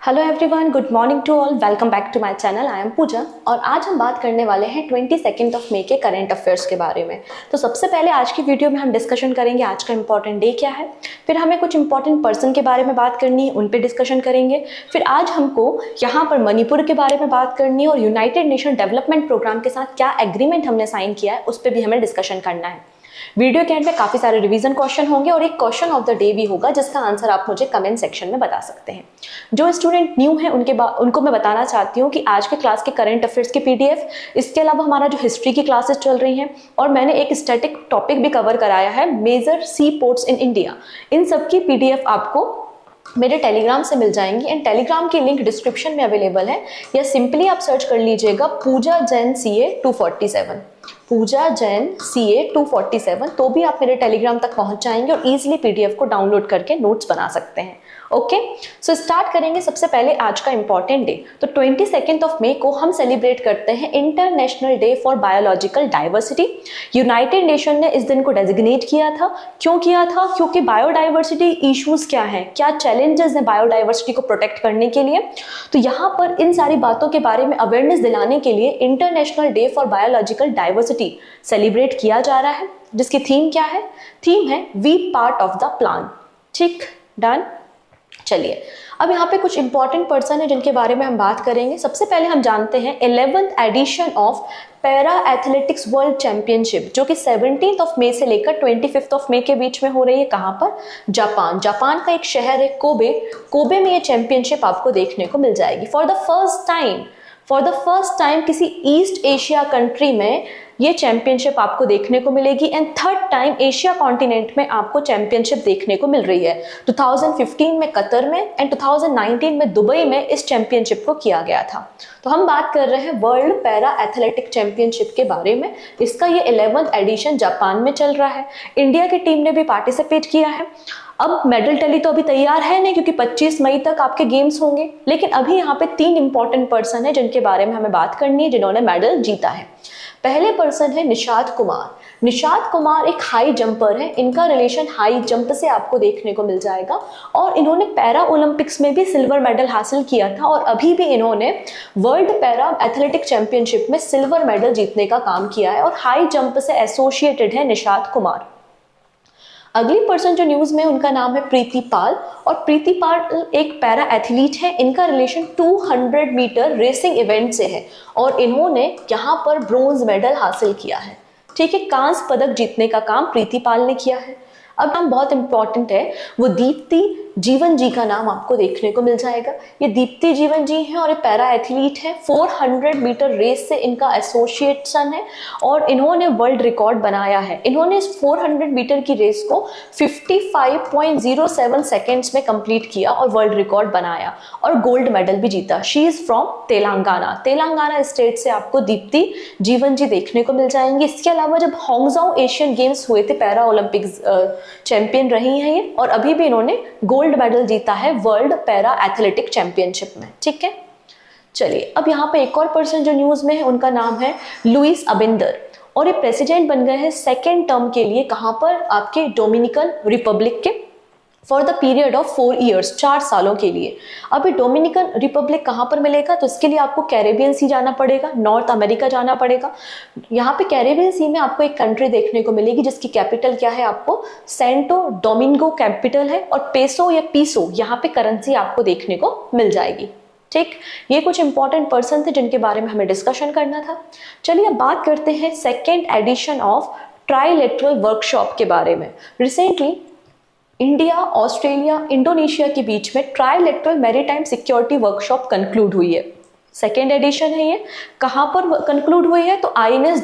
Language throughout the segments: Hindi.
Hello everyone, good morning to all. Welcome back to my channel. I am Pooja और आज हम बात करने वाले हैं 22 मई के करंट अफेयर्स के बारे में। तो सबसे पहले आज की वीडियो में हम डिस्कशन करेंगे आज का इंपॉर्टेंट डे क्या है, फिर हमें कुछ इंपॉर्टेंट पर्सन के बारे में बात करनी है, उन पे डिस्कशन करेंगे। फिर आज हमको यहाँ पर मणिपुर के बारे में बात करनी है और यूनाइटेड नेशन डेवलपमेंट प्रोग्राम के साथ क्या एग्रीमेंट हमने साइन किया है उस पर भी हमें डिस्कशन करना है। वीडियो के एंड में काफी सारे रिवीजन क्वेश्चन होंगे और एक क्वेश्चन ऑफ द डे भी होगा जिसका आंसर आप मुझे कमेंट सेक्शन में बता सकते हैं। जो स्टूडेंट न्यू है उनको मैं बताना चाहती हूँ कि आज के क्लास के करंट अफेयर्स के पीडीएफ, इसके अलावा हमारा जो हिस्ट्री की क्लासेस चल रही हैं और मैंने एक स्टैटिक टॉपिक भी कवर कराया है, major sea ports in India, इन सब की पीडीएफ आपको मेरे टेलीग्राम से मिल जाएंगी एंड टेलीग्राम की लिंक डिस्क्रिप्शन में अवेलेबल है, या सिंपली आप सर्च कर लीजिएगा पूजा जैन CA 247, पूजा जैन CA 247, तो भी आप मेरे टेलीग्राम तक पहुंच जाएंगे और इजीली पीडीएफ को डाउनलोड करके नोट्स बना सकते हैं। ओके, सो स्टार्ट करेंगे सबसे पहले आज का इंपॉर्टेंट डे। तो 22 मई को हम सेलिब्रेट करते हैं international day for biological diversity. United nation ने इस दिन को डेजिग्नेट किया था। क्यों किया था? क्योंकि बायोडाइवर्सिटी इश्यूज क्या हैं, क्या चैलेंजेस हैं बायोडाइवर्सिटी को प्रोटेक्ट करने के लिए। तो यहाँ पर इन सारी बातों के बारे में अवेयरनेस दिलाने के लिए international day for biological diversity celebrate किया जा रहा है, जिसकी थीम क्या है? थीम है we part of the plan. ठीक, डन। चलिए, अब यहाँ पे कुछ इंपॉर्टेंट पर्सन है जिनके बारे में हम बात करेंगे। सबसे पहले हम जानते हैं 11th edition of para athletics world championship, जो कि 17 मई से लेकर 25 मई के बीच में हो रही है। कहाँ पर? जापान। जापान का एक शहर है कोबे। कोबे में ये चैंपियनशिप आपको देखने को मिल जाएगी। फॉर द फर्स्ट टाइम किसी ईस्ट एशिया कंट्री में ये चैंपियनशिप आपको देखने को मिलेगी and third time Asia continent में आपको चैंपियनशिप देखने को मिल रही है। 2015 में कतर में एंड 2019 में दुबई में इस चैंपियनशिप को किया गया था। तो हम बात कर रहे हैं वर्ल्ड पैरा एथलेटिक चैंपियनशिप के बारे में। इसका ये 11th एडिशन जापान में चल रहा है। इंडिया की टीम ने भी पार्टिसिपेट किया है। अब मेडल टैली तो अभी तैयार है नहीं, क्योंकि 25 मई तक आपके गेम्स होंगे, लेकिन अभी यहाँ पे 3 इंपॉर्टेंट पर्सन है जिनके बारे में हमें बात करनी है जिन्होंने मेडल जीता है। पहले पर्सन है निषाद कुमार। निषाद कुमार एक हाई जंपर है। इनका रिलेशन हाई जंप से आपको देखने को मिल जाएगा और इन्होंने पैरा ओलंपिक्स में भी सिल्वर मेडल हासिल किया था और अभी भी इन्होंने वर्ल्ड पैरा एथलेटिक चैंपियनशिप में सिल्वर मेडल जीतने का काम किया है और हाई जंप से एसोसिएटेड है निषाद कुमार। अगली पर्सन जो न्यूज में, उनका नाम है प्रीति पाल और प्रीति पाल एक पैरा एथलीट है। इनका रिलेशन 200 मीटर रेसिंग इवेंट से है और इन्होंने यहाँ पर ब्रोंज मेडल हासिल किया है। ठीक है, कांस्य पदक जीतने का काम प्रीति पाल ने किया है। अब नाम बहुत इंपॉर्टेंट है, वो दीप्ति जीवन जी का नाम आपको देखने को मिल जाएगा। ये दीप्ति जीवन जी हैं और ये पैरा एथलीट है। 400 मीटर रेस से इनका एसोसिएशन है और इन्होंने वर्ल्ड रिकॉर्ड बनाया है। इन्होंने इस 400 मीटर की रेस को 55.07 सेकेंड्स में कंप्लीट किया और वर्ल्ड रिकॉर्ड बनाया और गोल्ड मेडल भी जीता। She is from Telangana state से आपको दीप्ति जीवन जी देखने को मिल जाएंगे। इसके अलावा जब होंगजाओ एशियन गेम्स हुए थे, पैरा ओलंपिक्स चैंपियन रही हैं ये और अभी भी इन्होंने गोल्ड मेडल जीता है वर्ल्ड पैरा एथलेटिक चैंपियनशिप में। ठीक है, चलिए अब यहाँ पे एक और पर्सन जो न्यूज में है, उनका नाम है लुइस अबिंदर और ये प्रेसिडेंट बन गए हैं 2nd टर्म के लिए। कहाँ पर? आपके डोमिनिकन रिपब्लिक के, for the period of 4 years, 4 सालों के लिए। अभी डोमिनिकन रिपब्लिक कहाँ पर मिलेगा? तो इसके लिए आपको कैरेबियन सी जाना पड़ेगा, नॉर्थ अमेरिका जाना पड़ेगा। यहाँ पे कैरेबियन सी में आपको एक कंट्री देखने को मिलेगी जिसकी कैपिटल क्या है? आपको सेंटो डोमिंगो कैपिटल है और पेसो या पीसो यहाँ पे करेंसी आपको देखने को मिल जाएगी। ठीक, ये कुछ इंपॉर्टेंट पर्सन थे जिनके बारे में हमें डिस्कशन करना था। चलिए अब बात करते हैं 2nd addition of trilateral workshop के बारे में। रिसेंटली इंडिया, ऑस्ट्रेलिया, इंडोनेशिया के बीच में trilateral maritime security workshop conclude हुई है। 2nd एडिशन है ये। कहाँ पर कंक्लूड हुई है? तो INS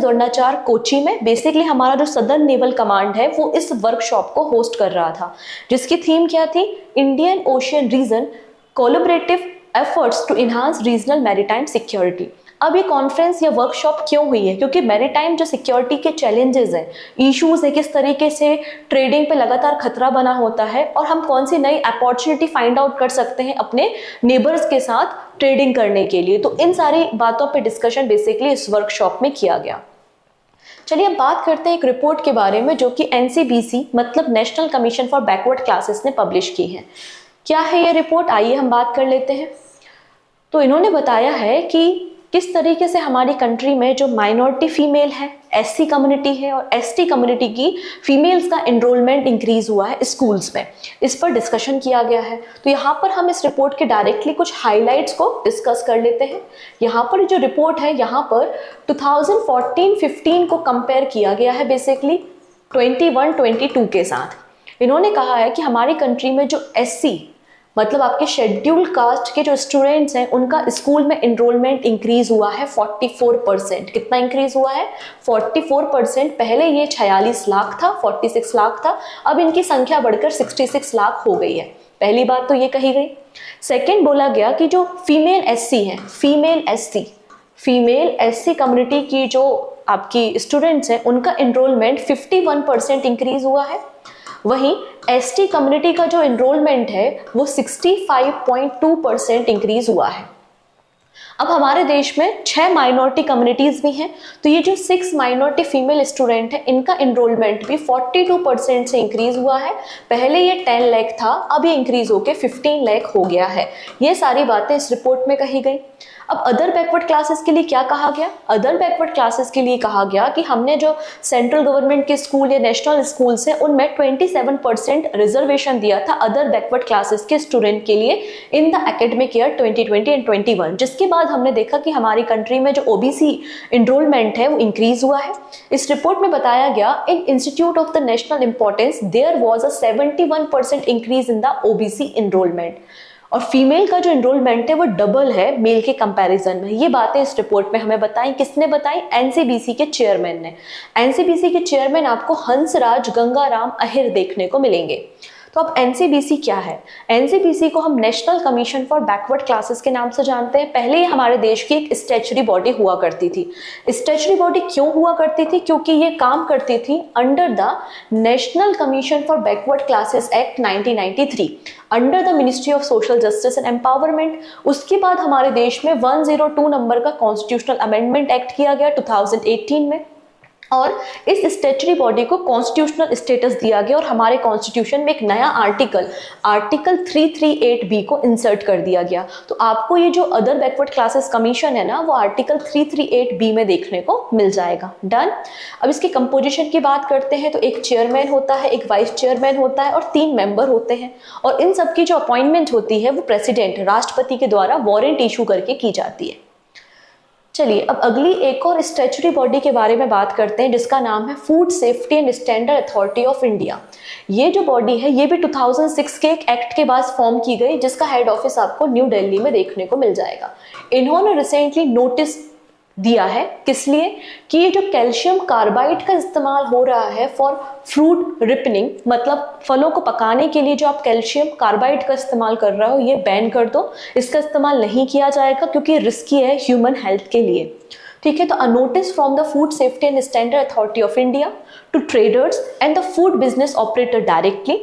द्रोणाचार्य कोची में। बेसिकली हमारा जो सदर्न नेवल कमांड है वो इस वर्कशॉप को होस्ट कर रहा था, जिसकी थीम क्या थी? Indian Ocean region collaborative efforts to enhance regional maritime security. अब ये कॉन्फ्रेंस या वर्कशॉप क्यों हुई है? क्योंकि मैरीटाइम जो सिक्योरिटी के चैलेंजेस हैं, इश्यूज है, किस तरीके से ट्रेडिंग पे लगातार खतरा बना होता है और हम कौन सी नई अपॉर्चुनिटी फाइंड आउट कर सकते हैं अपने नेबर्स के साथ ट्रेडिंग करने के लिए। तो इन सारी बातों पे डिस्कशन बेसिकली इस वर्कशॉप में किया गया। चलिए अब बात करते हैं एक रिपोर्ट के बारे में जो कि NCBC मतलब national commission for backward classes ने पब्लिश की है। क्या है ये रिपोर्ट, आइए हम बात कर लेते हैं। तो इन्होंने बताया है कि किस तरीके से हमारी कंट्री में जो माइनॉरिटी फीमेल है, एससी कम्युनिटी है और एसटी कम्युनिटी की फीमेल्स का एनरोलमेंट इंक्रीज हुआ है स्कूल्स में, इस पर डिस्कशन किया गया है। तो यहाँ पर हम इस रिपोर्ट के डायरेक्टली कुछ हाइलाइट्स को डिस्कस कर लेते हैं। यहाँ पर जो रिपोर्ट है, यहाँ पर 2014-15 को कंपेयर किया गया है बेसिकली 21-22 के साथ। इन्होंने कहा है कि हमारी कंट्री में जो एससी मतलब आपके शेड्यूल्ड कास्ट के जो स्टूडेंट्स हैं उनका स्कूल में एनरोलमेंट इंक्रीज हुआ है 44%। कितना इंक्रीज हुआ है? 44%। पहले ये 46 लाख था, 46 लाख था, अब इनकी संख्या बढ़कर 66 लाख हो गई है। पहली बात तो ये कही गई। सेकेंड बोला गया कि जो फीमेल एससी हैं, फीमेल एससी कम्युनिटी की जो आपकी स्टूडेंट्स हैं उनका एनरोलमेंट 51% इंक्रीज हुआ है। वहीं एसटी कम्युनिटी का जो एनरोलमेंट है वो 65.2% इंक्रीज हुआ है। अब हमारे देश में 6 माइनॉरिटी कम्युनिटीज भी हैं, तो ये जो 6 माइनॉरिटी फीमेल स्टूडेंट है इनका एनरोलमेंट भी 42% से इंक्रीज हुआ है। पहले ये 10 लाख था, अब ये इंक्रीज होकर 15 लाख हो गया है। ये सारी बातें इस रिपोर्ट में कही गई। अब अदर बैकवर्ड क्लासेस के लिए क्या कहा गया? अदर बैकवर्ड क्लासेस के लिए कहा गया कि हमने जो सेंट्रल गवर्नमेंट के स्कूल या नेशनल स्कूल्स हैं उनमें 27% रिजर्वेशन दिया था अदर बैकवर्ड क्लासेस के स्टूडेंट के लिए in the academic year 2020 and 21। जिसके बाद हमने देखा कि हमारी कंट्री में जो ओबीसी एनरोलमेंट है वो इंक्रीज हुआ है। इस रिपोर्ट में बताया गया in institute of the national importance there was a 71% increase in the OBC enrollment, और फीमेल का जो एनरोलमेंट है वो डबल है मेल के कंपैरिजन में। ये बातें इस रिपोर्ट में हमें बताई। किसने बताई? एनसीबीसी के चेयरमैन ने। एनसीबीसी के चेयरमैन आपको हंसराज गंगाराम अहिर देखने को मिलेंगे। तो अब एनसीबीसी क्या है? एनसीबीसी को हम national commission for backward classes के नाम से जानते हैं। पहले ये हमारे देश की एक स्टैच्यूटरी बॉडी हुआ करती थी। स्टैच्यूटरी बॉडी क्यों हुआ करती थी? क्योंकि ये काम करती थी under the national commission for backward classes act 1993, under the ministry of social justice and empowerment. उसके बाद हमारे देश में 102 नंबर का कॉन्स्टिट्यूशनल अमेंडमेंट एक्ट किया गया 2018 में, और इस स्टैट्यूटरी बॉडी को कॉन्स्टिट्यूशनल स्टेटस दिया गया और हमारे कॉन्स्टिट्यूशन में एक नया आर्टिकल 338B को इंसर्ट कर दिया गया। तो आपको ये जो अदर बैकवर्ड क्लासेस कमीशन है ना, वो आर्टिकल 338B में देखने को मिल जाएगा। डन। अब इसकी कंपोजिशन की बात करते हैं तो एक चेयरमैन होता है, एक वाइस चेयरमैन होता है और 3 मेंबर होते हैं, और इन सबकी जो अपॉइंटमेंट होती है वो प्रेसिडेंट राष्ट्रपति के द्वारा वारंट इशू करके की जाती है। चलिए अब अगली एक और स्टैट्यूटरी बॉडी के बारे में बात करते हैं जिसका नाम है food safety and standard authority of India. ये जो बॉडी है ये भी 2006 के एक एक्ट के बाद फॉर्म की गई, जिसका हेड ऑफिस आपको न्यू दिल्ली में देखने को मिल जाएगा। इन्होंने रिसेंटली नोटिस दिया है, किस लिए? कि ये जो कैल्शियम कार्बाइड का इस्तेमाल हो रहा है फॉर फ्रूट रिपनिंग, मतलब फलों को पकाने के लिए जो आप कैल्शियम कार्बाइड का इस्तेमाल कर रहे हो, ये बैन कर दो। इसका इस्तेमाल नहीं किया जाएगा क्योंकि रिस्की है ह्यूमन हेल्थ के लिए। ठीक है, तो a notice from the food safety and standard authority of India to traders and the food business operator directly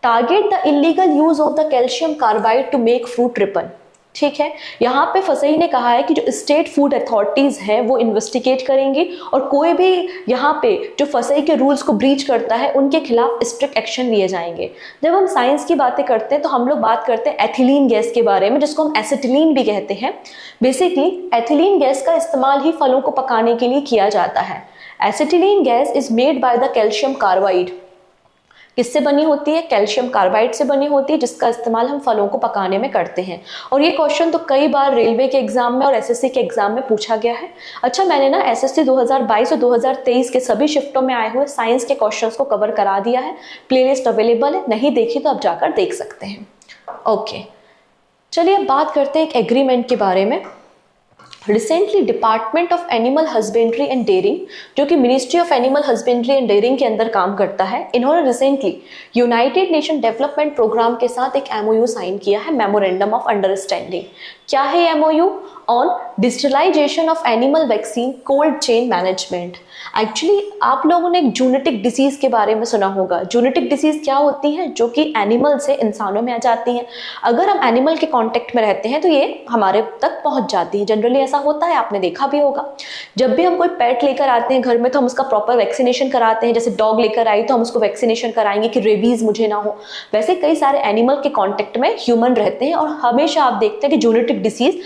target the illegal use of the calcium carbide to make fruit ripen. ठीक है, यहाँ पे फसई ने कहा है कि जो स्टेट फूड अथॉरिटीज हैं वो इन्वेस्टिगेट करेंगी और कोई भी यहाँ पे जो फसई के रूल्स को ब्रीच करता है उनके खिलाफ स्ट्रिक्ट एक्शन लिए जाएंगे। जब हम साइंस की बातें करते हैं तो हम लोग बात करते हैं एथिलीन गैस के बारे में, जिसको हम एसिटिलीन भी कहते हैं। बेसिकली एथिलीन गैस का इस्तेमाल ही फलों को पकाने के लिए किया जाता है। Acetylene gas is made by the calcium carbide. किससे बनी होती है? कैल्शियम कार्बाइड से बनी होती है, जिसका इस्तेमाल हम फलों को पकाने में करते हैं। और ये क्वेश्चन तो कई बार रेलवे के एग्जाम में और एसएससी के एग्जाम में पूछा गया है। अच्छा, मैंने ना एसएससी 2022 और 2023 के सभी शिफ्टों में आए हुए साइंस के क्वेश्चंस को कवर करा दिया है। प्लेलिस्ट अवेलेबल है, नहीं देखी तो आप जाकर देख सकते हैं। ओके, चलिए अब बात करते हैं एक एग्रीमेंट के बारे में। Recently department of animal husbandry and dairying, जो कि ministry of animal husbandry and dairying के अंदर काम करता है, इन्होंने recently United Nation Development Programme के साथ एक एमओयू साइन किया है, मेमोरेंडम ऑफ अंडरस्टैंडिंग। क्या है MOU? On digitalisation of animal vaccine, cold chain management. Actually आप लोगों ने एक जूनेटिक डिसीज के बारे में सुना होगा। जूनेटिक डिसीज क्या होती है? जो कि एनिमल से इंसानों में आ जाती हैं। अगर हम एनिमल के कांटेक्ट में रहते हैं तो ये हमारे तक पहुंच जाती है। जनरली ऐसा होता है, आपने देखा भी होगा। जब भी हम कोई पेट लेकर आते हैं घर में तो हम उसका प्रॉपर वैक्सीनेशन कराते हैं। जैसे डॉग लेकर आई तो हम उसको वैक्सीनेशन कराएंगे कि रेबीज मुझे ना हो। वैसे कई सारे एनिमल के कांटेक्ट में ह्यूमन रहते हैं और हमेशा आप देखते हैं कि जूनेटिक डिसीज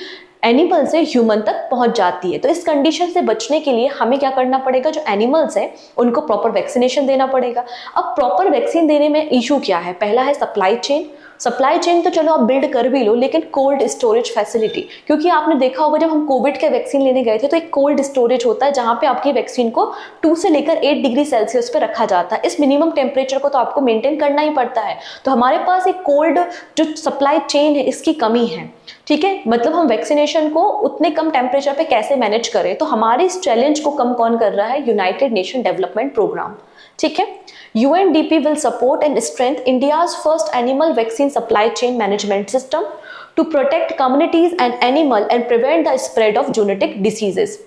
एनिमल से ह्यूमन तक पहुंच जाती है। तो इस कंडीशन से बचने के लिए हमें क्या करना पड़ेगा? जो एनिमल्स हैं उनको प्रॉपर वैक्सीनेशन देना पड़ेगा। अब प्रॉपर वैक्सीन देने में इशू क्या है? पहला है सप्लाई चेन। सप्लाई चेन तो चलो आप बिल्ड कर भी लो, लेकिन कोल्ड स्टोरेज फैसिलिटी, क्योंकि आपने देखा होगा जब हम कोविड के वैक्सीन लेने गए थे तो एक कोल्ड स्टोरेज होता है जहां पे आपकी वैक्सीन को 2 से लेकर 8 डिग्री सेल्सियस पे रखा जाता है। इस मिनिमम टेम्परेचर को तो आपको मेंटेन करना ही पड़ता है। तो हमारे पास एक कोल्ड जो सप्लाई चेन है इसकी कमी है। ठीक है, मतलब हम वैक्सीनेशन को उतने कम टेम्परेचर पे कैसे मैनेज करें? तो हमारे इस चैलेंज को कम कौन कर रहा है? United Nation Development Programme. ठीक है, UNDP will support and strengthen India's first animal vaccine supply chain management system to protect communities and animal and prevent the spread of genetic diseases।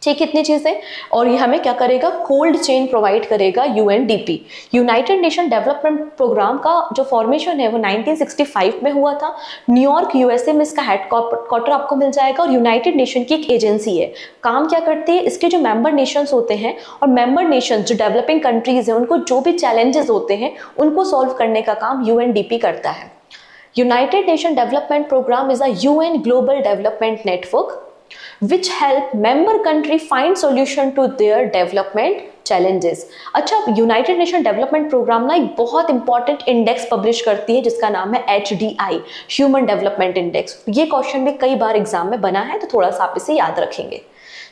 ठीक, इतनी चीजें। और ये हमें क्या करेगा? कोल्ड चेन प्रोवाइड करेगा UNDP। United Nation Development Programme का जो फॉर्मेशन है वो 1965 में हुआ था। न्यूयॉर्क USA में इसका हेडक्वार्टर आपको मिल जाएगा और यूनाइटेड नेशन की एक एजेंसी है। काम क्या करती है? इसके जो मेंबर नेशंस होते हैं और मेंबर नेशंस जो डेवलपिंग कंट्रीज हैं उनको जो भी चैलेंजेस होते हैं उनको सॉल्व करने का काम UNDP करता है। United Nation Development Programme is a UN global development network which help member country find solution to their development challenges। अच्छा, यूनाइटेड नेशन डेवलपमेंट प्रोग्राम ना एक बहुत इंपॉर्टेंट इंडेक्स पब्लिश करती है जिसका नाम है HDI, ह्यूमन डेवलपमेंट इंडेक्स। ये क्वेश्चन भी कई बार एग्जाम में बना है तो थोड़ा सा आप इसे याद रखेंगे।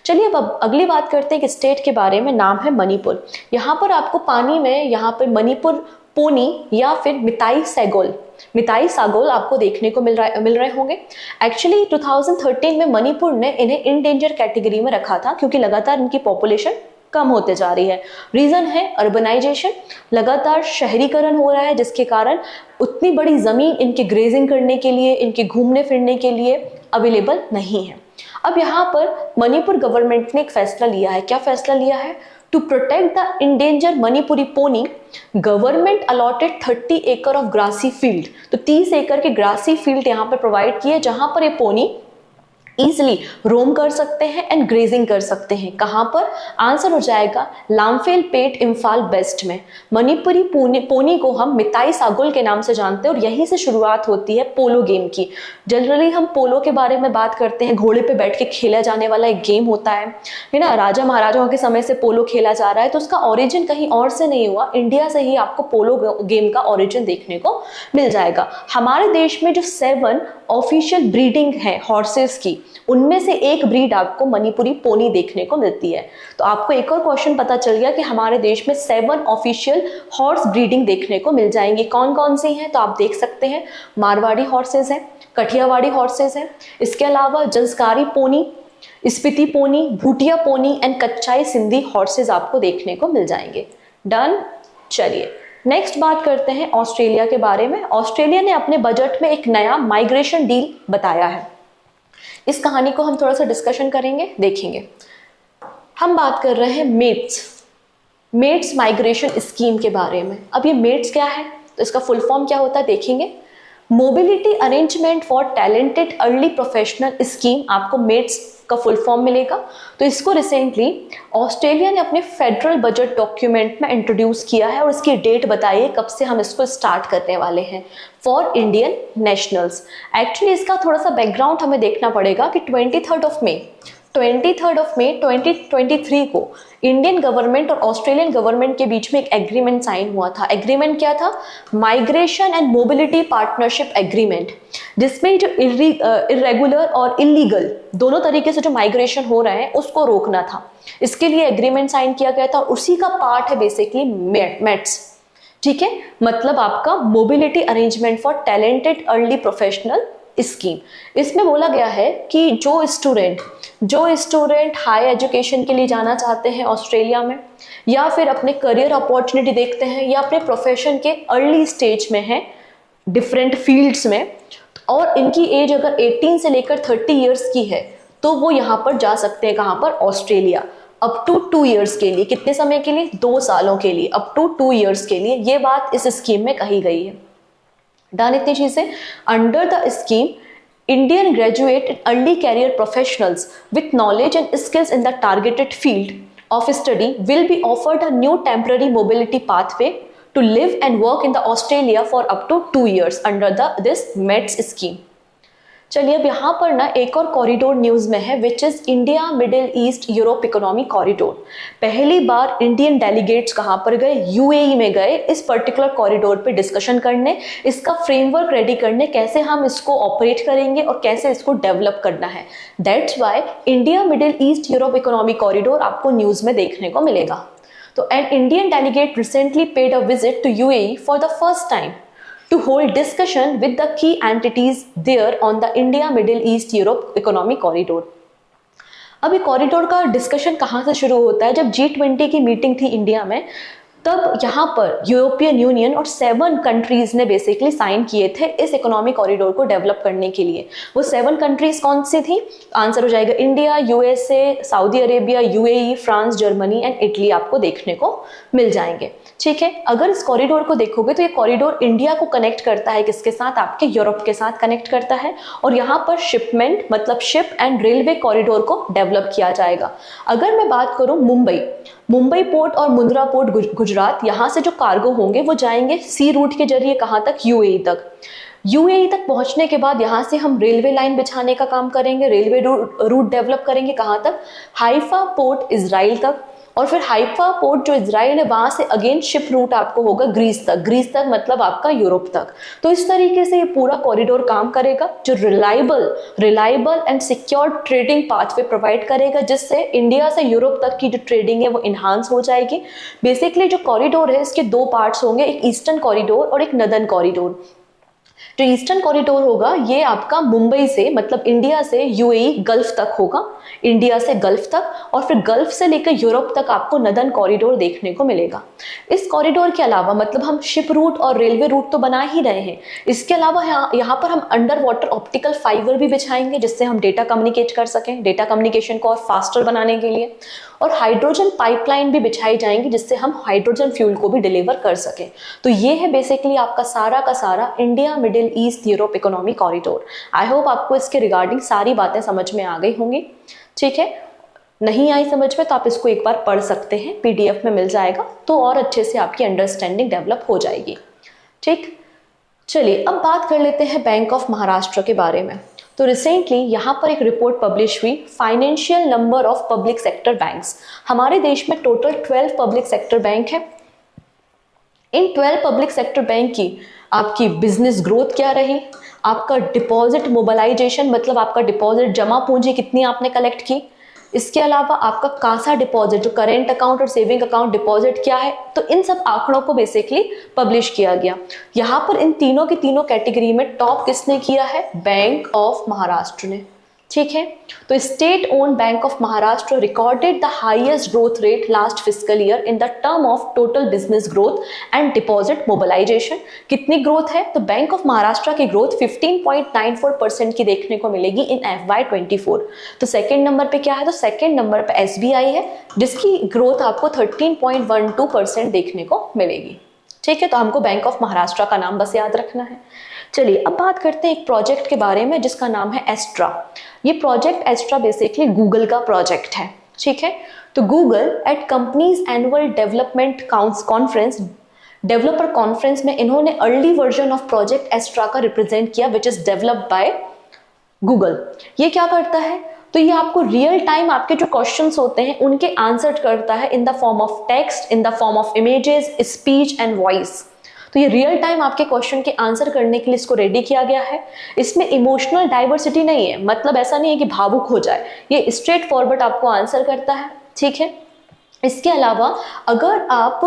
चलिए अब अगली बात करते हैं कि स्टेट के बारे में। नाम है मणिपुर। यहाँ पर आपको पानी में यहाँ पर मणिपुर पोनी या फिर मिताई सागोल आपको देखने को मिल रहे होंगे। एक्चुअली 2013 में मणिपुर ने इन्हें इंडेंजर कैटेगरी में रखा था क्योंकि लगातार इनकी पॉपुलेशन कम होते जा रही है। रीजन है अर्बनाइजेशन, लगातार शहरीकरण हो रहा है जिसके कारण उतनी बड़ी जमीन इनके ग्रेजिंग करने के लिए, इनके घूमने फिरने के लिए अवेलेबल नहीं है। अब यहाँ पर मणिपुर गवर्नमेंट ने एक फैसला लिया है। क्या फैसला लिया है? To protect the endangered Manipuri pony, government allotted 30 एकड़ ऑफ ग्रासी फील्ड। तो 30 एकड़ के ग्रासी फील्ड यहाँ पर प्रोवाइड किए जहां पर ये पोनी इजिली रोम कर सकते हैं एंड ग्रेजिंग कर सकते हैं। कहाँ पर? आंसर हो जाएगा लामफेल पेट, इम्फाल वेस्ट में। मणिपुरी पोनी को हम मिताई सागुल के नाम से जानते हैं और यहीं से शुरुआत होती है पोलो गेम की। जनरली हम पोलो के बारे में बात करते हैं, घोड़े पे बैठ के खेला जाने वाला एक गेम होता है ना। राजा महाराजाओं के समय से पोलो खेला जा रहा है तो उसका ओरिजिन कहीं और से नहीं हुआ, इंडिया से ही आपको पोलो गेम का ओरिजिन देखने को मिल जाएगा। हमारे देश में जो 7 ऑफिशियल ब्रीडिंग है हॉर्सेस की, उनमें से एक ब्रीड आपको मणिपुरी पोनी देखने को मिलती है। तो आपको एक और क्वेश्चन पता चल गया कि हमारे देश में 7 ऑफिशियल हॉर्स ब्रीडिंग देखने को मिल जाएंगी। कौन कौन सी हैं? तो आप देख सकते हैं, मारवाड़ी हॉर्सेस हैं, कठियावाड़ी हॉर्सेस हैं, इसके अलावा Zanskari pony, Spiti pony, Bhutia pony and Kachchhi Sindhi horses आपको देखने को मिल जाएंगे। डन। चलिए नेक्स्ट बात करते हैं ऑस्ट्रेलिया के बारे में। ऑस्ट्रेलिया ने अपने बजट में एक नया माइग्रेशन डील बताया है। इस कहानी को हम थोड़ा सा डिस्कशन करेंगे, देखेंगे। हम बात कर रहे हैं मेट्स माइग्रेशन स्कीम के बारे में। अब ये मेट्स क्या है, तो इसका फुल फॉर्म क्या होता है देखेंगे। Mobility arrangement for talented early professional scheme आपको मेट्स का फुल फॉर्म मिलेगा। तो इसको रिसेंटली ऑस्ट्रेलिया ने अपने फेडरल बजट डॉक्यूमेंट में इंट्रोड्यूस किया है और इसकी डेट बताइए कब से हम इसको स्टार्ट करने वाले हैं फॉर इंडियन नेशनल्स। एक्चुअली इसका थोड़ा सा बैकग्राउंड हमें देखना पड़ेगा कि 23 मई 2023 को इंडियन गवर्नमेंट और ऑस्ट्रेलियन गवर्नमेंट के बीच में एक एग्रीमेंट साइन हुआ था। एग्रीमेंट क्या था? Migration and mobility partnership agreement, जिसमें जो इरेगुलर और इलीगल दोनों तरीके से जो माइग्रेशन हो रहे हैं उसको रोकना था। इसके लिए एग्रीमेंट साइन किया गया था और उसी का पार्ट है बेसिकली मेट्स। ठीक है, मतलब आपका mobility arrangement for talented early professional scheme. इसमें बोला गया है कि जो स्टूडेंट हाई एजुकेशन के लिए जाना चाहते हैं ऑस्ट्रेलिया में, या फिर अपने करियर अपॉर्चुनिटी देखते हैं, या अपने प्रोफेशन के अर्ली स्टेज में हैं डिफरेंट फील्ड्स में, और इनकी एज अगर 18 से लेकर 30 इयर्स की है, तो वो यहाँ पर जा सकते हैं, कहाँ पर, ऑस्ट्रेलिया, अप टू 2 ईयर्स के लिए। कितने समय के लिए? 2 सालों के लिए, अप टू 2 ईयर्स के लिए। ये बात इस स्कीम में कही गई है। डन इतनी चीजें। Under the scheme, Indian graduate and early career professionals with knowledge and skills in the targeted field of study will be offered a new temporary mobility pathway to live and work in the Australia for up to 2 years under this METS scheme. चलिए अब यहाँ पर ना एक और कॉरिडोर न्यूज में है, which is India Middle East Europe economic corridor. पहली बार इंडियन डेलीगेट्स कहाँ पर गए? यूएई में गए इस पर्टिकुलर कॉरिडोर पे डिस्कशन करने, इसका फ्रेमवर्क रेडी करने, कैसे हम इसको ऑपरेट करेंगे और कैसे इसको डेवलप करना है। That's why India Middle East Europe economic corridor आपको न्यूज में देखने को मिलेगा। तो an Indian delegate recently paid a visit to UAE for the first time to hold discussion with the key entities there on the India Middle East Europe Economic Corridor। अब ये कॉरिडोर का डिस्कशन कहाँ से शुरू होता है? जब G20 की मीटिंग थी इंडिया में, तब यहाँ पर यूरोपियन यूनियन और 7 कंट्रीज ने बेसिकली साइन किए थे इस इकोनॉमिक कॉरिडोर को डेवलप करने के लिए। वो 7 कंट्रीज कौन सी थी? आंसर हो जाएगा India, USA, Saudi Arabia, UAE, France, Germany and Italy आपको देखने को मिल जाएंगे। ठीक है, अगर इस कॉरिडोर को देखोगे तो ये कॉरिडोर इंडिया को कनेक्ट करता है, किसके साथ? आपके यूरोप के साथ कनेक्ट करता है। और यहाँ पर शिपमेंट मतलब शिप एंड रेलवे कॉरिडोर को डेवलप किया जाएगा। अगर मैं बात करूँ मुंबई पोर्ट और मुंद्रा पोर्ट गुजरात, यहाँ से जो कार्गो होंगे वो जाएंगे सी रूट के जरिए कहाँ तक? यूएई तक। यूएई तक पहुंचने के बाद यहाँ से हम रेलवे लाइन बिछाने का काम करेंगे, रेलवे रूट डेवलप करेंगे कहाँ तक? हाइफा पोर्ट इजराइल तक। और फिर हाइफा पोर्ट जो इजराइल है वहां से अगेन शिप रूट आपको होगा ग्रीस तक मतलब आपका यूरोप तक। तो इस तरीके से ये पूरा कॉरिडोर काम करेगा, जो reliable and secure trading pathway provide करेगा, जिससे इंडिया से यूरोप तक की जो ट्रेडिंग है वो इन्हांस हो जाएगी। बेसिकली जो कॉरिडोर है इसके 2 पार्ट्स होंगे, एक ईस्टर्न कॉरिडोर और एक नदर्न कॉरिडोर। जो ईस्टर्न कॉरिडोर होगा ये आपका मुंबई से मतलब इंडिया से यूएई गल्फ तक होगा, इंडिया से गल्फ तक, और फिर गल्फ से लेकर यूरोप तक आपको नदर्न कॉरिडोर देखने को मिलेगा। इस कॉरिडोर के अलावा मतलब हम शिप रूट और रेलवे रूट तो बना ही रहे हैं, इसके अलावा यहाँ पर हम अंडर वाटर ऑप्टिकल फाइबर भी बिछाएंगे, जिससे हम डेटा कम्युनिकेट कर सकें, डेटा कम्युनिकेशन को और फास्टर बनाने के लिए। और हाइड्रोजन पाइपलाइन भी बिछाई जाएंगी, जिससे हम हाइड्रोजन फ्यूल को भी डिलीवर कर सकें। तो ये है बेसिकली आपका सारा का सारा India Middle East Europe economic corridor. I hope आपको इसके रिगार्डिंग सारी बातें समझ में आ गई होंगी। ठीक है, नहीं आई समझ में तो आप इसको एक बार पढ़ सकते हैं, पीडीएफ में मिल जाएगा, तो और अच्छे से आपकी अंडरस्टैंडिंग डेवलप हो जाएगी। ठीक, चलिए अब बात कर लेते हैं बैंक ऑफ महाराष्ट्र के बारे में। तो रिसेंटली यहाँ पर एक रिपोर्ट पब्लिश हुई, financial number of public sector banks. हमारे देश में टोटल 12 पब्लिक सेक्टर बैंक है। इन 12 पब्लिक सेक्टर बैंक की आपकी बिजनेस ग्रोथ क्या रही, आपका डिपॉजिट मोबिलाइजेशन मतलब आपका डिपॉजिट जमा पूंजी कितनी आपने कलेक्ट की, इसके अलावा आपका कासा डिपॉजिट जो करेंट अकाउंट और सेविंग अकाउंट डिपॉजिट क्या है, तो इन सब आंकड़ों को बेसिकली पब्लिश किया गया। यहाँ पर इन तीनों की तीनों कैटेगरी में टॉप किसने किया है? बैंक ऑफ महाराष्ट्र ने। ठीक है, तो state own Bank of Maharashtra recorded the highest growth rate last fiscal year in the term of total business growth and deposit mobilisation. कितनी ग्रोथ है? तो बैंक ऑफ महाराष्ट्र की ग्रोथ 15.94% की देखने को मिलेगी इन FY24। तो सेकेंड नंबर पे क्या है? तो सेकेंड नंबर पे SBI है, जिसकी ग्रोथ आपको 13.12% देखने को मिलेगी। ठीक है, तो हमको बैंक ऑफ महाराष्ट्र का नाम बस याद रखना है। चलिए अब बात करते हैं एक प्रोजेक्ट के बारे में जिसका नाम है एस्ट्रा। ये प्रोजेक्ट एस्ट्रा बेसिकली गूगल का प्रोजेक्ट है। ठीक है, तो Google at company's annual development conference developer conference में इन्होंने early version of project Astra का रिप्रेजेंट किया, which is developed by Google. ये क्या करता है? तो ये आपको रियल टाइम आपके जो क्वेश्चंस होते हैं उनके आंसर करता है in the form of text, in the form of images, speech and voice. तो ये रियल टाइम आपके क्वेश्चन के आंसर करने के लिए इसको रेडी किया गया है। इसमें इमोशनल डाइवर्सिटी नहीं है, मतलब ऐसा नहीं है कि भावुक हो जाए, ये स्ट्रेट फॉरवर्ड आपको आंसर करता है। ठीक है, इसके अलावा अगर आप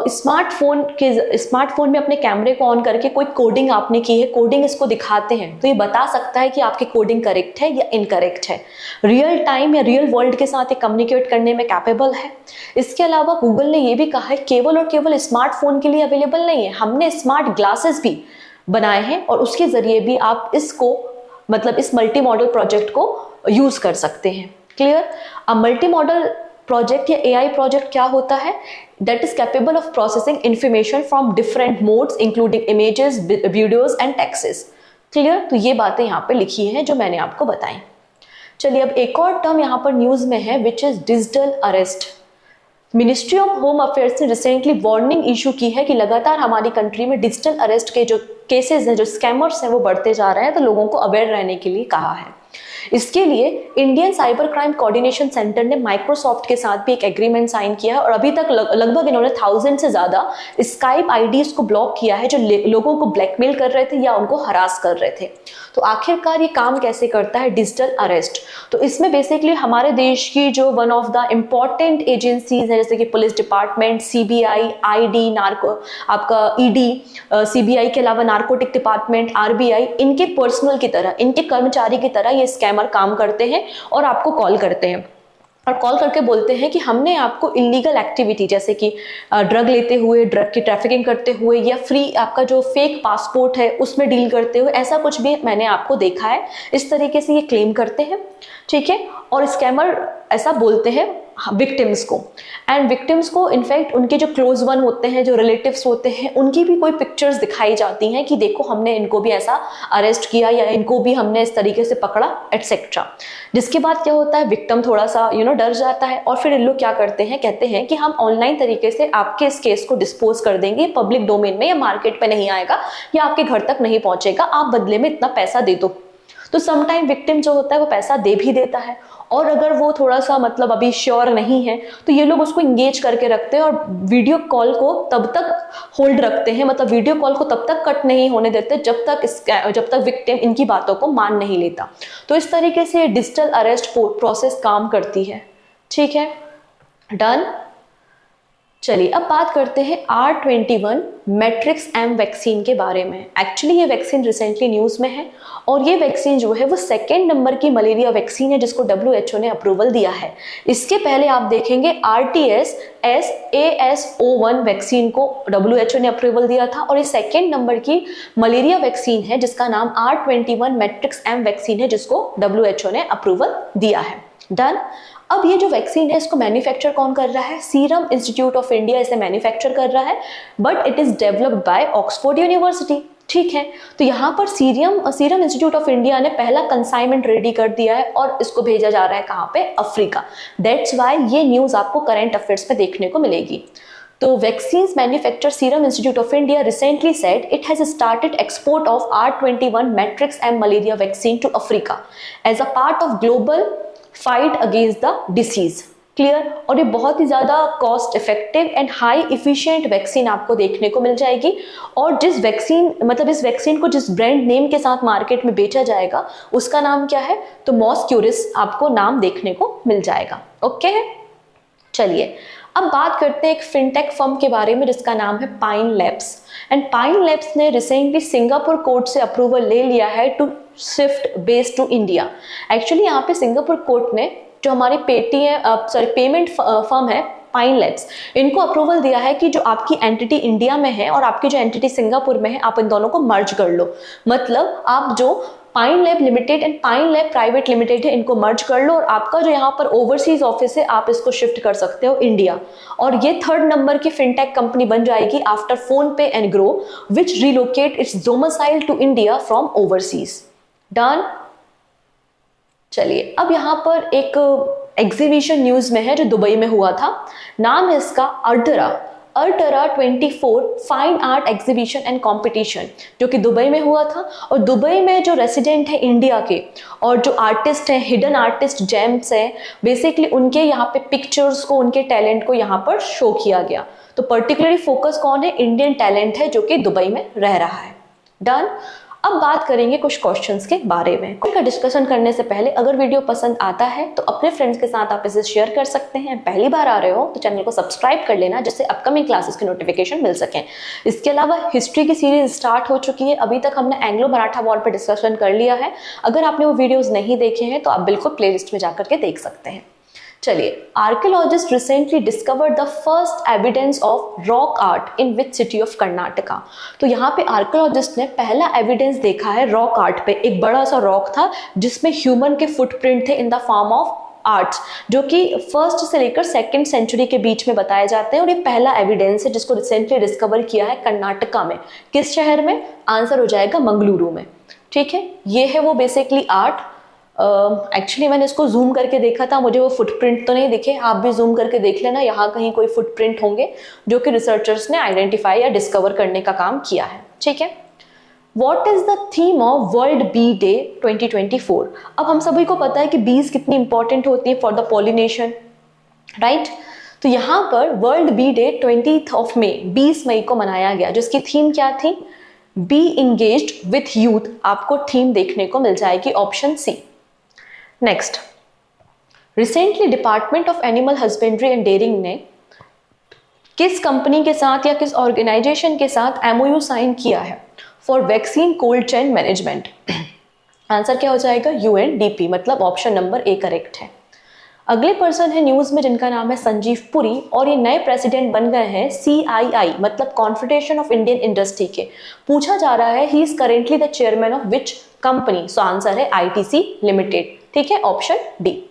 स्मार्टफोन में अपने कैमरे को ऑन करके कोई कोडिंग आपने की है, कोडिंग इसको दिखाते हैं, तो ये बता सकता है कि आपकी कोडिंग करेक्ट है या इनकरेक्ट है। रियल टाइम या रियल वर्ल्ड के साथ ये कम्युनिकेट करने में कैपेबल है। इसके अलावा गूगल ने ये भी कहा है केवल और केवल स्मार्टफोन के लिए अवेलेबल नहीं है, हमने स्मार्ट ग्लासेस भी बनाए हैं और उसके जरिए भी आप इसको मतलब इस मल्टी मॉडल प्रोजेक्ट को यूज कर सकते हैं। Clear? A multi modal project या एआई प्रोजेक्ट क्या होता है? That is capable of processing information from different modes including images, videos and texts. Clear? तो ये बातें यहाँ पे लिखी हैं जो मैंने आपको बताई। चलिए अब एक और टर्म यहाँ पर न्यूज में है which is digital arrest. Ministry of home affairs ने रिसेंटली वार्निंग इशू की है कि लगातार हमारी कंट्री में डिजिटल अरेस्ट के जो केसेस हैं, जो स्कैमर्स हैं, वो बढ़ते जा रहे हैं, तो लोगों को अवेयर रहने के लिए कहा है। इसके लिए Indian cyber crime coordination centre ने माइक्रोसॉफ्ट के साथ भी एक एग्रीमेंट साइन किया है और अभी तक लगभग इन्होंने 1000 से ज़्यादा स्काइप आईडीज को ब्लॉक किया है जो लोगों को ब्लैकमेल कर रहे थे या उनको हरास कर रहे थे। तो आखिरकार ये काम कैसे करता है डिजिटल अरेस्ट? तो इसमें बेसिकली हमारे देश की जो one of the important agencies है जैसे कि police department, CBI, ID, narco, आपका ईडी, सीबीआई के अलावा नार्कोटिक डिपार्टमेंट, आरबीआई, इनके पर्सनल की तरह, इनके कर्मचारी की तरह ये स्कैमर काम करते हैं और आपको कॉल करते हैं और कॉल करके बोलते हैं कि हमने आपको इलीगल एक्टिविटी जैसे कि ड्रग लेते हुए, ड्रग की ट्रैफिकिंग करते हुए या फ्री आपका जो फेक पासपोर्ट है उसमें डील करते हुए ऐसा कुछ भी मैंने आपको देखा है। इस तरीके से ये क्लेम करते हैं, ठीक है। और स्कैमर ऐसा बोलते हैं विक्टिम्स को, एंड विक्टिम्स को इनफैक्ट उनके जो क्लोज वन होते हैं, जो रिलेटिव्स होते हैं, उनकी भी कोई पिक्चर्स दिखाई जाती हैं कि देखो हमने इनको भी ऐसा अरेस्ट किया या इनको भी हमने इस तरीके से पकड़ा एटसेट्रा। जिसके बाद क्या होता है, विक्टिम थोड़ा सा डर जाता है और फिर इन लोग क्या करते हैं, कहते हैं कि हम ऑनलाइन तरीके से आपके इस केस को डिस्पोज कर देंगे, पब्लिक डोमेन में या मार्केट पे नहीं आएगा या आपके घर तक नहीं पहुंचेगा, आप बदले में इतना पैसा दे दो। तो समटाइम विक्टिम जो होता है वो पैसा दे भी देता है और अगर वो थोड़ा सा मतलब अभी श्योर नहीं है तो ये लोग उसको इंगेज करके रखते हैं और वीडियो कॉल को तब तक होल्ड रखते हैं, मतलब वीडियो कॉल को तब तक कट नहीं होने देते जब तक विक्टिम इनकी बातों को मान नहीं लेता। तो इस तरीके से डिजिटल अरेस्ट प्रोसेस काम करती है, ठीक है। डन। चलिए अब बात करते हैं R21 मैट्रिक्स एम वैक्सीन के बारे में। एक्चुअली ये वैक्सीन रिसेंटली न्यूज़ में है और ये वैक्सीन जो है वो 2nd नंबर की मलेरिया वैक्सीन है जिसको WHO ने अप्रूवल दिया है। इसके पहले आप देखेंगे RTS-AS01 वैक्सीन को WHO ने अप्रूवल दिया था और ये 2nd नंबर की मलेरिया वैक्सीन है जिसका नाम R21 मैट्रिक्स एम वैक्सीन है जिसको WHO ने अप्रूवल दिया है। डन। अब ये जो वैक्सीन है इसको मैन्युफैक्चर कौन कर रहा है? सीरम इंस्टीट्यूट ऑफ इंडिया इसे मैन्युफैक्चर कर रहा है, but it is developed bye Oxford university, ठीक है। तो यहाँ पर सीरम इंस्टीट्यूट ऑफ इंडिया ने पहला कंसाइनमेंट रेडी कर दिया है और इसको भेजा जा रहा है कहाँ पे? अफ्रीका। दैट्स वाई ये न्यूज़ आपको करंट अफेयर्स में देखने को मिलेगी। तो vaccines manufacture Serum Institute of India recently said it has started export of R21 matrix M malaria vaccine to Africa as a part of global fight against the disease. Clear? और ये बहुत ही ज़्यादा cost effective and high efficient vaccine आपको देखने को मिल जाएगी और जिस वैक्सीन मतलब इस वैक्सीन को जिस ब्रांड नेम के साथ मार्केट में बेचा जाएगा उसका नाम क्या है? तो मॉस्क्यूरिस आपको नाम देखने को मिल जाएगा। ओके है। चलिए अब बात करते हैं एक फिनटेक फर्म के बारे में जिसका नाम है Pine Labs. And Pine Labs ने रिसेंटली सिंगापुर कोर्ट से अप्रूवल ले लिया है to shift base to India. Actually यहाँ पे सिंगापुर कोर्ट ने जो हमारी पेमेंट फर्म है पाइन लैब्स, इनको अप्रूवल दिया है कि जो आपकी एंटिटी इंडिया में है और आपकी जो एंटिटी सिंगापुर में है आप इन दोनों को मर्ज कर लो। मतलब आप जो pine lab limited and pine lab private limited है इनको मर्ज कर लो और आपका जो यहाँ पर ओवरसीज ऑफिस है आप इसको शिफ्ट कर सकते हो इंडिया और ये 3rd नंबर की फिनटेक कंपनी बन जाएगी after PhonePe and Groww which relocate its domicile to India from overseas. Done. चलिए अब यहाँ पर एक एग्जीबिशन न्यूज में है जो दुबई में हुआ था। नाम है इसका अर्टरा 24 fine art exhibition and competition जो कि दुबई में हुआ था। और दुबई में जो रेसिडेंट है इंडिया के और जो आर्टिस्ट हैं, हिडन आर्टिस्ट जेम्स हैं, बेसिकली उनके यहाँ पे पिक्चर्स को, उनके टैलेंट को यहाँ पर शो किया गया। तो पर्टिकुलरली फोकस कौन है? इंडियन टैलेंट है जो कि दुबई में रह रहा है। डन। अब बात करेंगे कुछ क्वेश्चंस के बारे में। इनका डिस्कशन करने से पहले अगर वीडियो पसंद आता है तो अपने फ्रेंड्स के साथ आप इसे शेयर कर सकते हैं। पहली बार आ रहे हो तो चैनल को सब्सक्राइब कर लेना जिससे अपकमिंग क्लासेस की नोटिफिकेशन मिल सकें। इसके अलावा हिस्ट्री की सीरीज स्टार्ट हो चुकी है। अभी तक हमने एंग्लो मराठा वॉर पर डिस्कशन कर लिया है। अगर आपने वो वीडियोज़ नहीं देखे हैं तो आप बिल्कुल प्ले लिस्ट में जाकर के देख सकते हैं। चलिए, archaeologist recently discovered the first evidence of rock art in which city of Karnataka. तो यहाँ पे आर्कियोलॉजिस्ट ने पहला एविडेंस देखा है रॉक आर्ट पे। एक बड़ा सा रॉक था जिसमें ह्यूमन के फुटप्रिंट थे in the form of arts, जो कि फर्स्ट से लेकर सेकेंड सेंचुरी के बीच में बताए जाते हैं। और ये पहला एविडेंस है जिसको रिसेंटली डिस्कवर किया है कर्नाटका में। किस शहर में? आंसर हो जाएगा मंगलुरु में। ठीक है, ये है वो बेसिकली आर्ट। एक्चुअली मैंने इसको जूम करके देखा था, मुझे वो फुटप्रिंट तो नहीं दिखे। आप भी जूम करके देख लेना, यहाँ कहीं कोई फुटप्रिंट होंगे जो कि रिसर्चर्स ने आइडेंटिफाई या डिस्कवर करने का काम किया है। ठीक है, What is the theme of World Bee Day 2024? अब हम सभी को पता है कि बीज कितनी इंपॉर्टेंट होती है फॉर द पॉलिनेशन, राइट? तो यहाँ पर वर्ल्ड बी डे 20 मई 20 मई को मनाया गया, जिसकी थीम क्या थी? Be engaged with youth. आपको थीम देखने को मिल जाएगी, option C. Next, recently department of animal husbandry and dairying ने किस कंपनी के साथ या किस ऑर्गेनाइजेशन के साथ एमओयू साइन किया है for vaccine cold chain management? Answer क्या हो जाएगा? यूएनडीपी, मतलब ऑप्शन नंबर ए करेक्ट है। अगले पर्सन है न्यूज में जिनका नाम है संजीव पुरी, और ये नए प्रेसिडेंट बन गए हैं CII, मतलब कॉन्फेडरेशन ऑफ इंडियन इंडस्ट्री के। पूछा जा रहा है he is currently the chairman of which company? So answer है ITC लिमिटेड। ठीक है, option D.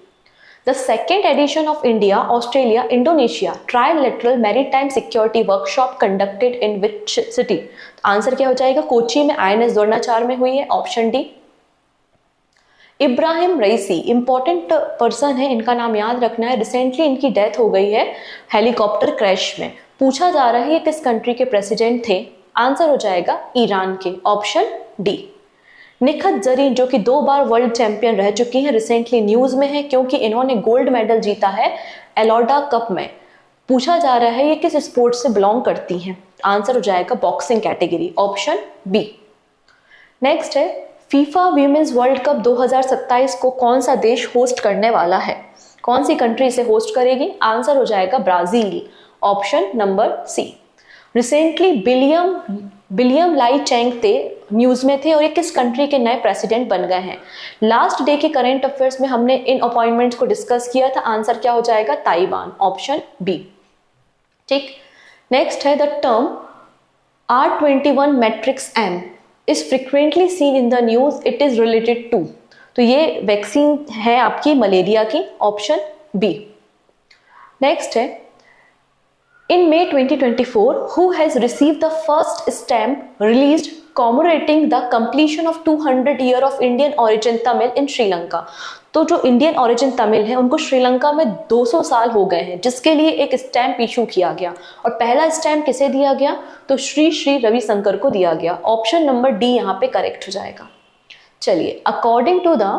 The second edition of India, Australia, Indonesia trilateral maritime security workshop conducted in which city? Answer क्या हो जाएगा? कोची में, INS द्रोणाचार्य में हुई है, ऑप्शन डी। इब्राहिम रईसी इंपॉर्टेंट पर्सन है, इनका नाम याद रखना है। रिसेंटली इनकी डेथ हो गई है हेलीकॉप्टर क्रैश में। पूछा जा रहा है ये किस कंट्री के प्रेसिडेंट थे? आंसर हो जाएगा ईरान के, ऑप्शन डी। निखत जरीन जो कि 2 बार वर्ल्ड चैंपियन रह चुकी हैं, रिसेंटली न्यूज में है क्योंकि इन्होंने गोल्ड मेडल जीता है एलोडा कप में। पूछा जा रहा है ये किस स्पोर्ट से बिलोंग करती हैं? आंसर हो जाएगा boxing category, option B. Next है फीफा वीमेंस वर्ल्ड कप 2027 को कौन सा देश होस्ट करने वाला है? कौन सी कंट्री से होस्ट करेगी? आंसर हो जाएगा Brazil, option number C. Recently William Lai Ching थे न्यूज में थे, और ये किस कंट्री के नए प्रेसिडेंट बन गए हैं? लास्ट डे के करंट अफेयर्स में हमने इन अपॉइंटमेंट्स को डिस्कस किया था। आंसर क्या हो जाएगा? Taiwan, option B. ठीक, नेक्स्ट है the term R21 matrix M is frequently seen in the news, it is related to. तो ये वैक्सीन है आपकी मलेरिया की, ऑप्शन बी। नेक्स्ट है in May 2024, who has received the first stamp released commemorating the completion of 200 year of Indian origin Tamil in Sri Lanka? तो जो इंडियन ओरिजिन तमिल है उनको श्रीलंका में 200 साल हो गए हैं, जिसके लिए एक स्टैम्प इशू किया गया। और पहला स्टैम्प किसे दिया गया? तो श्री रविशंकर को दिया गया, ऑप्शन नंबर डी यहाँ पे करेक्ट हो जाएगा। चलिए, according to the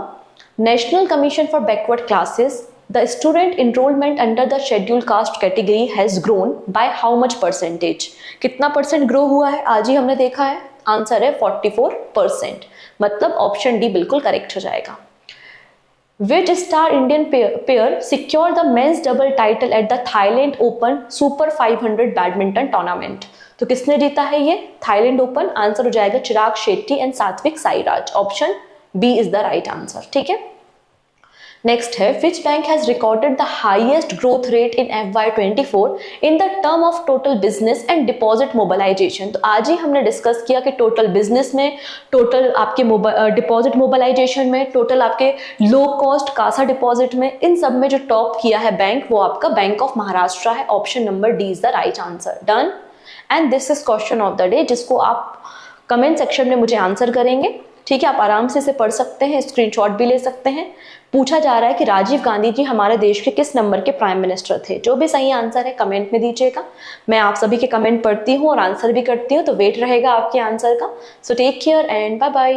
national commission for backward classes, the student enrollment under the scheduled caste category has grown by how much percentage? कितना परसेंट ग्रो हुआ है? आज ही हमने देखा है, आंसर है 44%, मतलब ऑप्शन डी बिल्कुल करेक्ट हो जाएगा। Which star Indian pair secured the men's double title at the Thailand Open Super 500 badminton tournament? तो किसने जीता है ये थाईलैंड ओपन? आंसर हो जाएगा चिराग Shetty and Satwik Sairaj, option B is the right answer. ठीक है, नेक्स्ट है which bank has recorded the highest growth rate in FY24 in the term of total business and deposit mobilisation? तो आज ही हमने डिस्कस किया कि टोटल बिजनेस में, टोटल आपके डिपॉजिट मोबिलाइजेशन में, टोटल आपके लो कॉस्ट कासा डिपॉजिट में, इन सब में जो टॉप किया है बैंक, वो आपका बैंक ऑफ महाराष्ट्र है, option number D is the right answer. Done, and this is question of the day, जिसको आप कमेंट सेक्शन में मुझे आंसर करेंगे। ठीक है, आप आराम से इसे पढ़ सकते हैं, स्क्रीनशॉट भी ले सकते हैं। पूछा जा रहा है कि राजीव गांधी जी हमारे देश के किस नंबर के प्राइम मिनिस्टर थे? जो भी सही आंसर है कमेंट में दीजिएगा। मैं आप सभी के कमेंट पढ़ती हूँ और आंसर भी करती हूँ, तो वेट रहेगा आपके आंसर का। So take care and bye bye.